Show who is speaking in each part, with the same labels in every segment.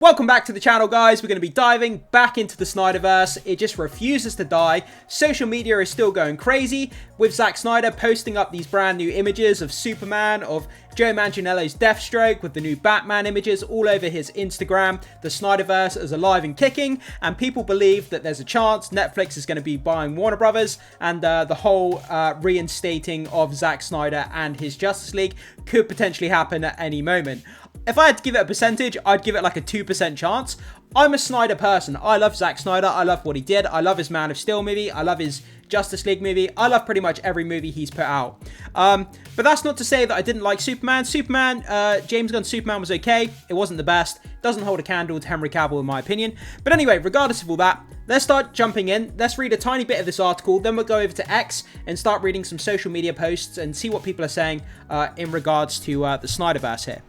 Speaker 1: Welcome back to the channel, guys. We're going to be diving back into the Snyderverse. It just refuses to die. Social media is still going crazy with Zack Snyder posting up these brand new images of Superman, of Joe Manganiello's Deathstroke, with the new Batman images all over his Instagram. The Snyderverse is alive and kicking, and people believe that there's a chance Netflix is going to be buying Warner Brothers, and the whole reinstating of Zack Snyder and his Justice League could potentially happen at any moment. If I had to give it a percentage, I'd give it like a 2% chance. I'm a Snyder person. I love Zack Snyder. I love what he did. I love his Man of Steel movie. I love his Justice League movie. I love pretty much every movie he's put out. But that's not to say that I didn't like Superman. James Gunn's Superman was okay. It wasn't the best. Doesn't hold a candle to Henry Cavill in my opinion. But anyway, regardless of all that, let's start jumping in. Let's read a tiny bit of this article. Then we'll go over to X and start reading some social media posts and see what people are saying in regards to the Snyderverse here.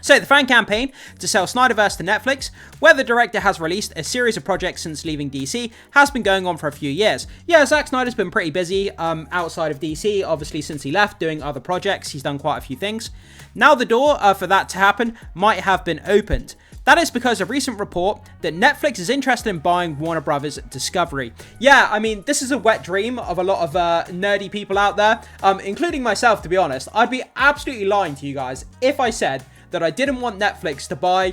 Speaker 1: So, the fan campaign to sell SnyderVerse to Netflix, where the director has released a series of projects since leaving DC, has been going on for a few years. Yeah, Zack Snyder's been pretty busy outside of DC, obviously since he left, doing other projects. He's done quite a few things. Now the door for that to happen might have been opened. That is because of a recent report that Netflix is interested in buying Warner Brothers Discovery. Yeah, I mean, this is a wet dream of a lot of nerdy people out there, including myself, to be honest. I'd be absolutely lying to you guys if I said that I didn't want Netflix to buy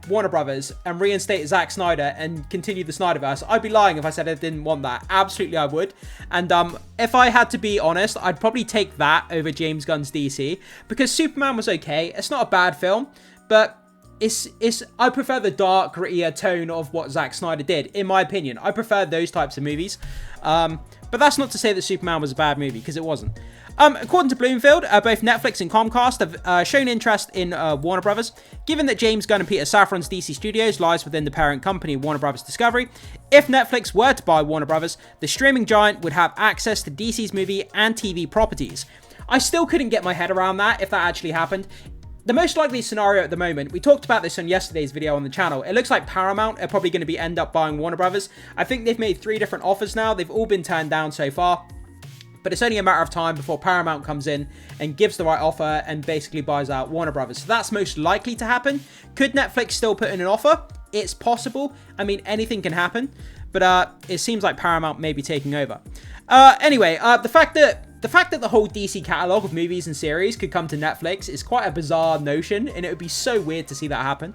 Speaker 1: Warner Brothers and reinstate Zack Snyder and continue the Snyderverse. I'd be lying if I said I didn't want that. Absolutely I would. And if I had to be honest, I'd probably take that over James Gunn's DC, because Superman was okay. It's not a bad film, but I prefer the dark, grittier tone of what Zack Snyder did, in my opinion. I prefer those types of movies. But that's not to say that Superman was a bad movie, because it wasn't. According to Bloomfield, both Netflix and Comcast have shown interest in Warner Brothers. Given that James Gunn and Peter Safran's DC Studios lies within the parent company Warner Brothers Discovery, if Netflix were to buy Warner Brothers, the streaming giant would have access to DC's movie and TV properties. I still couldn't get my head around that if that actually happened. The most likely scenario at the moment, we talked about this on yesterday's video on the channel, it looks like Paramount are probably going to end up buying Warner Brothers. I think they've made 3 different offers now. They've all been turned down so far. But it's only a matter of time before Paramount comes in and gives the right offer and basically buys out Warner Brothers. So that's most likely to happen. Could Netflix still put in an offer? It's possible. I mean, anything can happen. But it seems like Paramount may be taking over. Anyway, the fact that the whole DC catalog of movies and series could come to Netflix is quite a bizarre notion, and it would be so weird to see that happen.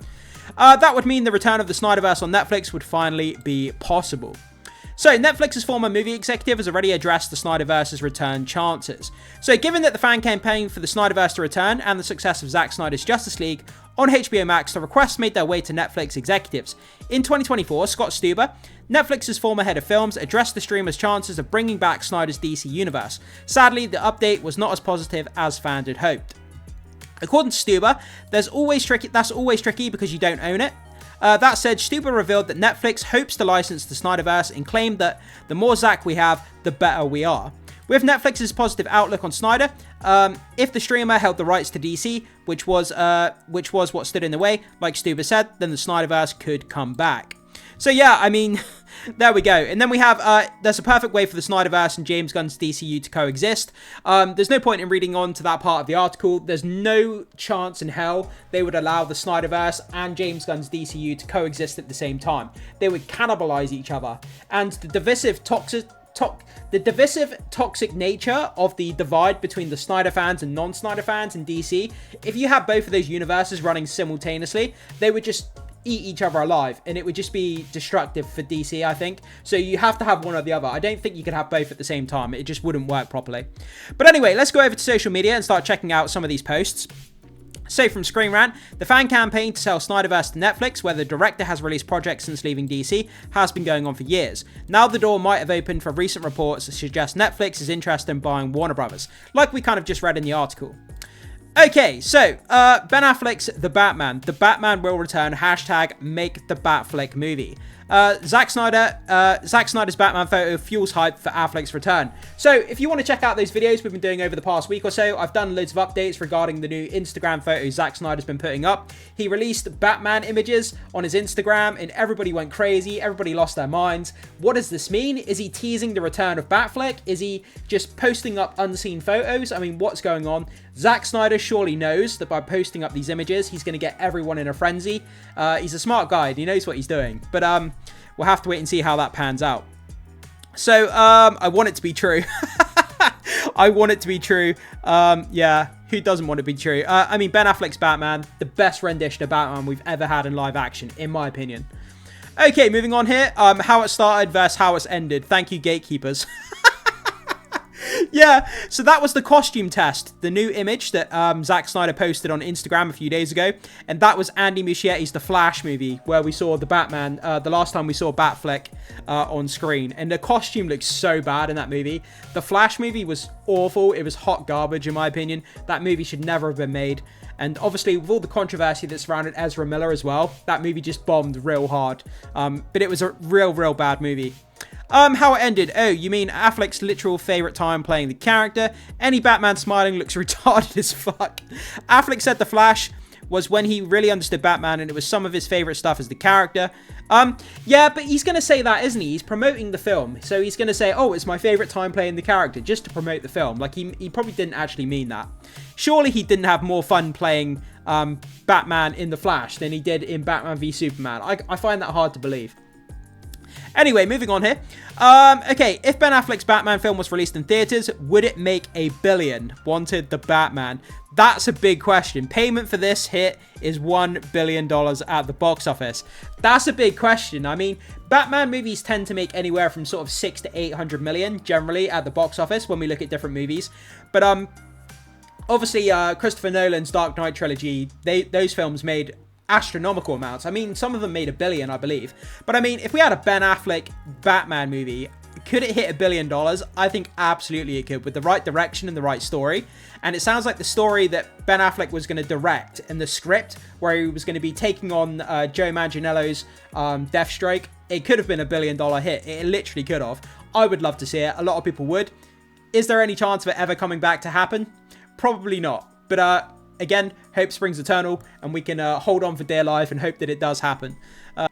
Speaker 1: That would mean the return of the Snyderverse on Netflix would finally be possible. So, Netflix's former movie executive has already addressed the Snyderverse's return chances. So, given that the fan campaign for the Snyderverse to return and the success of Zack Snyder's Justice League, on HBO Max, the requests made their way to Netflix executives. In 2024, Scott Stuber, Netflix's former head of films, addressed the streamer's chances of bringing back Snyder's DC universe. Sadly, the update was not as positive as fans had hoped. According to Stuber, that's always tricky because you don't own it. That said, Stuber revealed that Netflix hopes to license the Snyderverse and claimed that the more Zack we have, the better we are. With Netflix's positive outlook on Snyder, if the streamer held the rights to DC, which was what stood in the way, like Stuber said, then the Snyderverse could come back. So yeah, I mean, there we go. And then we have, there's a perfect way for the Snyderverse and James Gunn's DCU to coexist. There's no point in reading on to that part of the article. There's no chance in hell they would allow the Snyderverse and James Gunn's DCU to coexist at the same time. They would cannibalize each other. And the divisive, toxic nature of the divide between the Snyder fans and non-Snyder fans in DC, if you have both of those universes running simultaneously, they would just eat each other alive, and it would just be destructive for DC, I think. So you have to have one or the other. I don't think you could have both at the same time. It just wouldn't work properly. But anyway, let's go over to social media and start checking out some of these posts. So from Screen Rant, the fan campaign to sell Snyderverse to Netflix, where the director has released projects since leaving DC, has been going on for years. Now the door might have opened for recent reports that suggest Netflix is interested in buying Warner Brothers, like we kind of just read in the article. Okay, so, Ben Affleck's The Batman. The Batman will return. Hashtag make the Batfleck movie. Zack Snyder's Batman photo fuels hype for Affleck's return. So, if you want to check out those videos we've been doing over the past week or so, I've done loads of updates regarding the new Instagram photos Zack Snyder's been putting up. He released Batman images on his Instagram, and everybody went crazy. Everybody lost their minds. What does this mean? Is he teasing the return of Batfleck? Is he just posting up unseen photos? I mean, what's going on? Zack Snyder surely knows that by posting up these images, he's going to get everyone in a frenzy. He's a smart guy and he knows what he's doing. But we'll have to wait and see how that pans out. So I want it to be true. I want it to be true. Yeah, who doesn't want it to be true? I mean, Ben Affleck's Batman, the best rendition of Batman we've ever had in live action, in my opinion. Okay, moving on here. How it started versus how it's ended. Thank you, gatekeepers. Yeah, so that was the costume test, the new image that Zack Snyder posted on Instagram a few days ago, and that was Andy Muschietti's The Flash movie, where we saw the Batman, the last time we saw Batfleck on screen, and the costume looks so bad in that movie. The Flash movie was awful. It was hot garbage, in my opinion. That movie should never have been made, and obviously, with all the controversy that surrounded Ezra Miller as well, that movie just bombed real hard, but it was a real bad movie. How it ended. Oh, you mean Affleck's literal favorite time playing the character? Any Batman smiling looks retarded as fuck. Affleck said The Flash was when he really understood Batman and it was some of his favorite stuff as the character. Yeah, but he's going to say that, isn't he? He's promoting the film. So he's going to say, oh, it's my favorite time playing the character just to promote the film. Like, he probably didn't actually mean that. Surely he didn't have more fun playing Batman in The Flash than he did in Batman v Superman. I find that hard to believe. Anyway, moving on here. Okay, if Ben Affleck's Batman film was released in theaters, would it make $1 billion? Wanted the Batman. That's a big question. Payment for this hit is $1 billion at the box office. That's a big question. I mean, Batman movies tend to make anywhere from sort of 600 to 800 million generally at the box office when we look at different movies. But obviously, Christopher Nolan's Dark Knight trilogy, those films made astronomical amounts. I mean, some of them made $1 billion, I believe. But I mean, if we had a Ben Affleck Batman movie, could it hit $1 billion? I think absolutely it could, with the right direction and the right story. And it sounds like the story that Ben Affleck was going to direct and the script where he was going to be taking on Joe Manganiello's Deathstroke, it could have been $1 billion hit. It literally could have. I would love to see it. A lot of people would. Is there any chance of it ever coming back to happen? Probably not. But again, hope springs eternal, and we can hold on for dear life and hope that it does happen.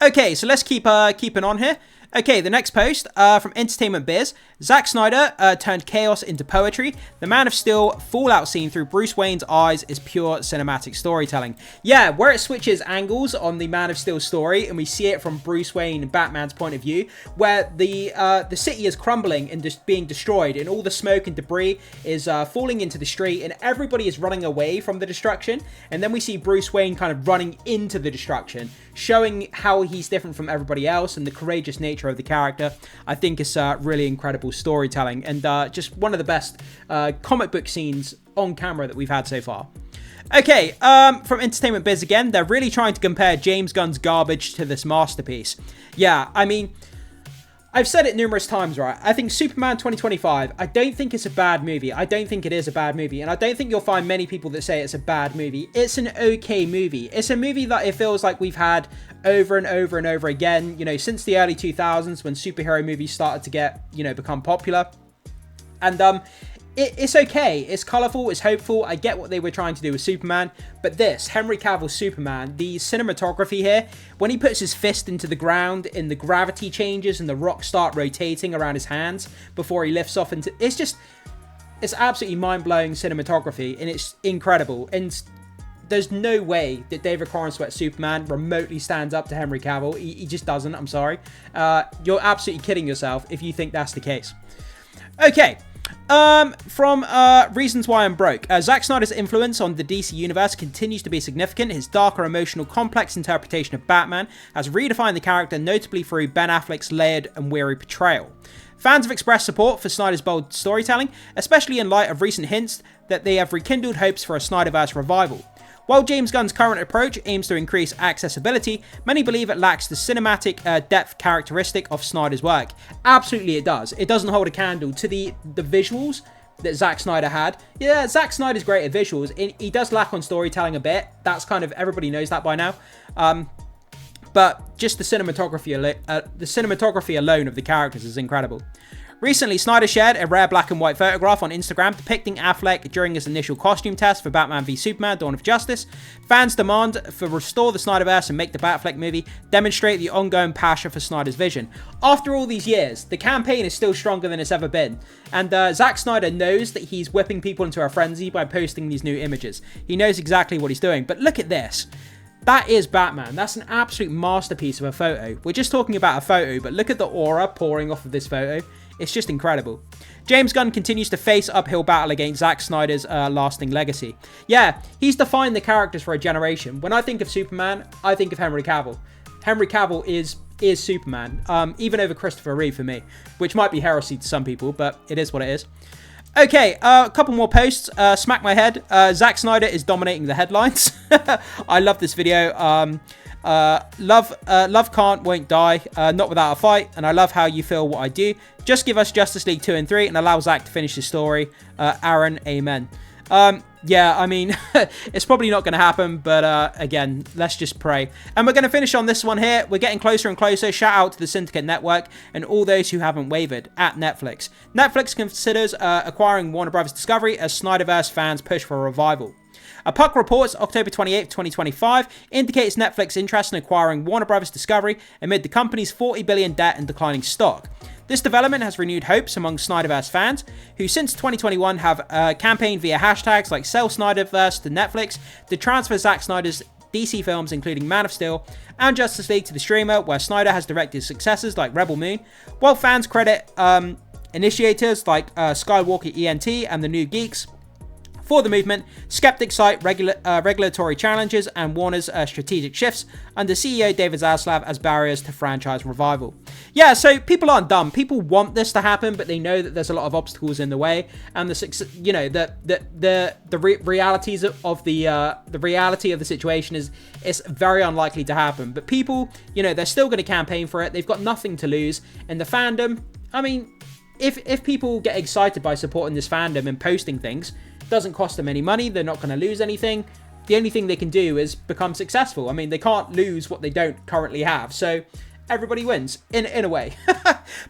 Speaker 1: Okay, so let's keep keeping on here. Okay, the next post from Entertainment Biz. Zack Snyder turned chaos into poetry. The Man of Steel fallout scene through Bruce Wayne's eyes is pure cinematic storytelling. Yeah, where it switches angles on the Man of Steel story, and we see it from Bruce Wayne and Batman's point of view, where the city is crumbling and just being destroyed, and all the smoke and debris is falling into the street, and everybody is running away from the destruction. And then we see Bruce Wayne kind of running into the destruction, showing how he's different from everybody else and the courageous nature of the character. I think it's really incredible storytelling and just one of the best comic book scenes on camera that we've had so far. Okay, from Entertainment Biz again, they're really trying to compare James Gunn's garbage to this masterpiece. Yeah, I mean, I've said it numerous times, right? I think Superman 2025, I don't think it's a bad movie. I don't think it is a bad movie. And I don't think you'll find many people that say it's a bad movie. It's an okay movie. It's a movie that it feels like we've had over and over and over again, you know, since the early 2000s when superhero movies started to get, you know, become popular. And it's okay. It's colourful. It's hopeful. I get what they were trying to do with Superman. But this, Henry Cavill's Superman, the cinematography here, when he puts his fist into the ground and the gravity changes and the rocks start rotating around his hands before he lifts off into... It's absolutely mind-blowing cinematography and it's incredible. And there's no way that David Corenswet's Superman remotely stands up to Henry Cavill. He just doesn't. I'm sorry. You're absolutely kidding yourself if you think that's the case. Okay. From Reasons Why I'm Broke. Zack Snyder's influence on the DC universe continues to be significant. His darker, emotional, complex interpretation of Batman has redefined the character, notably through Ben Affleck's layered and weary portrayal. Fans have expressed support for Snyder's bold storytelling, especially in light of recent hints that they have rekindled hopes for a SnyderVerse revival. While James Gunn's current approach aims to increase accessibility, many believe it lacks the cinematic depth characteristic of Snyder's work. Absolutely it does. It doesn't hold a candle to the visuals that Zack Snyder had. Yeah, Zack Snyder's great at visuals. He does lack on storytelling a bit. That's kind of, everybody knows that by now. But just the cinematography alone of the characters is incredible. Recently, Snyder shared a rare black and white photograph on Instagram depicting Affleck during his initial costume test for Batman v Superman: Dawn of Justice. Fans demand for restore the SnyderVerse and make the Batfleck movie demonstrate the ongoing passion for Snyder's vision. After all these years, the campaign is still stronger than it's ever been, and Zack Snyder knows that he's whipping people into a frenzy by posting these new images. He knows exactly what he's doing, but look at this. That is Batman. That's an absolute masterpiece of a photo. We're just talking about a photo, but look at the aura pouring off of this photo. It's just incredible. James Gunn continues to face uphill battle against Zack Snyder's lasting legacy. Yeah, he's defined the characters for a generation. When I think of Superman, I think of Henry Cavill. Henry Cavill is Superman, even over Christopher Reeve for me, which might be heresy to some people, but it is what it is. Okay, a couple more posts. Smack my head. Zack Snyder is dominating the headlines. I love this video. Love won't die, not without a fight, and I love how you feel what I do. Just give us Justice League 2 and 3 and allow Zack to finish his story. Aaron, amen. Yeah, I mean, it's probably not going to happen, but again, let's just pray. And we're going to finish on this one here. We're getting closer and closer. Shout out to the Syndicate Network and all those who haven't wavered at Netflix. Netflix considers acquiring Warner Bros. Discovery as SnyderVerse fans push for a revival. A Puck reports October 28, 2025 indicates Netflix's interest in acquiring Warner Bros. Discovery amid the company's $40 billion debt and declining stock. This development has renewed hopes among SnyderVerse fans, who since 2021 have campaigned via hashtags like Sell SnyderVerse to Netflix to transfer Zack Snyder's DC films, including Man of Steel and Justice League, to the streamer, where Snyder has directed successes like Rebel Moon, while fans credit initiators like Skywalker ENT and the New Geeks for the movement. Skeptics cite regulatory challenges and Warner's strategic shifts under CEO David Zaslav as barriers to franchise revival. Yeah, so people aren't dumb. People want this to happen, but they know that there's a lot of obstacles in the way, and the realities of the reality of the situation is it's very unlikely to happen. But people, they're still going to campaign for it. They've got nothing to lose, and the fandom. I mean, if people get excited by supporting this fandom and posting things, doesn't cost them any money. They're not going to lose anything. The only thing they can do is become successful. I mean, they can't lose what they don't currently have. So everybody wins in a way.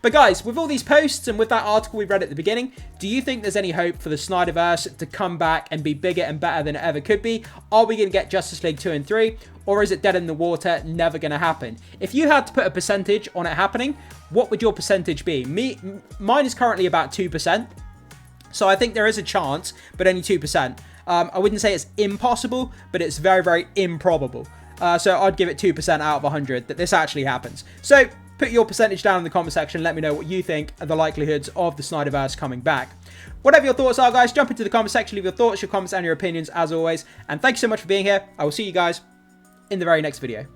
Speaker 1: But guys, with all these posts and with that article we read at the beginning, do you think there's any hope for the SnyderVerse to come back and be bigger and better than it ever could be? Are we going to get Justice League 2 and 3? Or is it dead in the water, never going to happen? If you had to put a percentage on it happening, what would your percentage be? Mine is currently about 2%. So I think there is a chance, but only 2%. I wouldn't say it's impossible, but it's very, very improbable. So I'd give it 2% out of 100 that this actually happens. So put your percentage down in the comment section. Let me know what you think are the likelihoods of the SnyderVerse coming back. Whatever your thoughts are, guys, jump into the comment section. Leave your thoughts, your comments, and your opinions as always. And thank you so much for being here. I will see you guys in the very next video.